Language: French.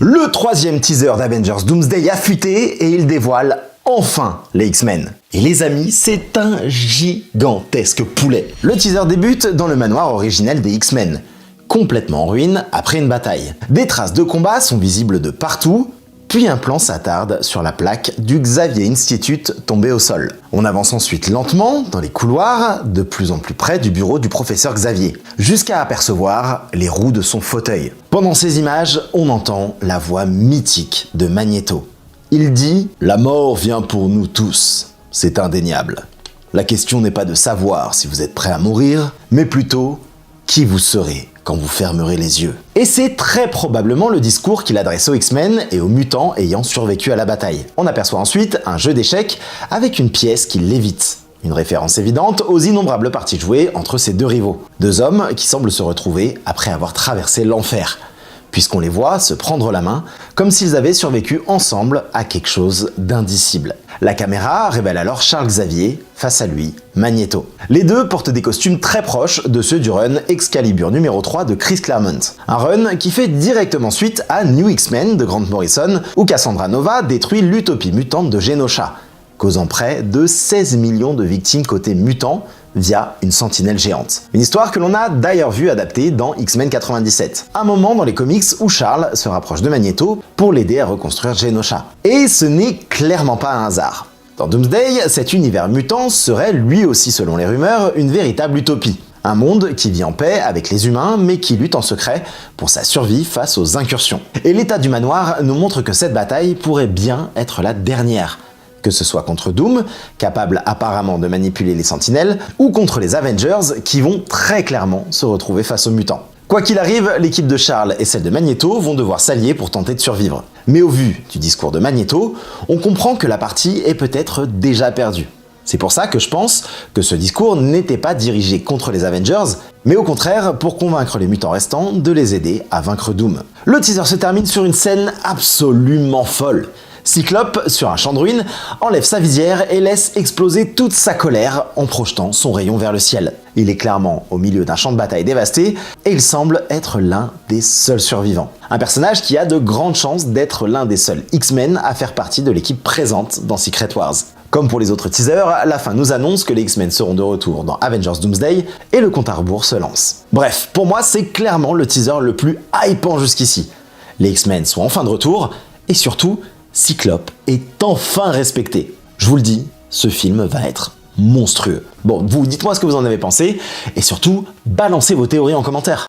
Le troisième teaser d'Avengers Doomsday a fuité et il dévoile enfin les X-Men. Et les amis, c'est un gigantesque poulet. Le teaser débute dans le manoir originel des X-Men, complètement en ruine après une bataille. Des traces de combat sont visibles de partout, puis un plan s'attarde sur la plaque du Xavier Institute tombée au sol. On avance ensuite lentement dans les couloirs, de plus en plus près du bureau du professeur Xavier, jusqu'à apercevoir les roues de son fauteuil. Pendant ces images, on entend la voix mythique de Magneto. Il dit « La mort vient pour nous tous, c'est indéniable. La question n'est pas de savoir si vous êtes prêt à mourir, mais plutôt qui vous serez quand vous fermerez les yeux. » Et c'est très probablement le discours qu'il adresse aux X-Men et aux mutants ayant survécu à la bataille. On aperçoit ensuite un jeu d'échecs avec une pièce qui lévite. Une référence évidente aux innombrables parties jouées entre ces deux rivaux. Deux hommes qui semblent se retrouver après avoir traversé l'enfer, puisqu'on les voit se prendre la main comme s'ils avaient survécu ensemble à quelque chose d'indicible. La caméra révèle alors Charles Xavier, face à lui, Magneto. Les deux portent des costumes très proches de ceux du run Excalibur numéro 3 de Chris Claremont. Un run qui fait directement suite à New X-Men de Grant Morrison, où Cassandra Nova détruit l'utopie mutante de Genosha, causant près de 16 millions de victimes côté mutant, via une sentinelle géante. Une histoire que l'on a d'ailleurs vu adaptée dans X-Men 97. Un moment dans les comics où Charles se rapproche de Magneto pour l'aider à reconstruire Genosha. Et ce n'est clairement pas un hasard. Dans Doomsday, cet univers mutant serait lui aussi, selon les rumeurs, une véritable utopie. Un monde qui vit en paix avec les humains, mais qui lutte en secret pour sa survie face aux incursions. Et l'état du manoir nous montre que cette bataille pourrait bien être la dernière. Que ce soit contre Doom, capable apparemment de manipuler les sentinelles, ou contre les Avengers, qui vont très clairement se retrouver face aux mutants. Quoi qu'il arrive, l'équipe de Charles et celle de Magneto vont devoir s'allier pour tenter de survivre. Mais au vu du discours de Magneto, on comprend que la partie est peut-être déjà perdue. C'est pour ça que je pense que ce discours n'était pas dirigé contre les Avengers, mais au contraire pour convaincre les mutants restants de les aider à vaincre Doom. Le teaser se termine sur une scène absolument folle. Cyclope, sur un champ de ruines, enlève sa visière et laisse exploser toute sa colère en projetant son rayon vers le ciel. Il est clairement au milieu d'un champ de bataille dévasté et il semble être l'un des seuls survivants. Un personnage qui a de grandes chances d'être l'un des seuls X-Men à faire partie de l'équipe présente dans Secret Wars. Comme pour les autres teasers, la fin nous annonce que les X-Men seront de retour dans Avengers Doomsday et le compte à rebours se lance. Bref, pour moi c'est clairement le teaser le plus hypant jusqu'ici. Les X-Men sont enfin de retour et surtout, Cyclope est enfin respecté. Je vous le dis, ce film va être monstrueux. Bon, vous dites-moi ce que vous en avez pensé, et surtout, balancez vos théories en commentaire.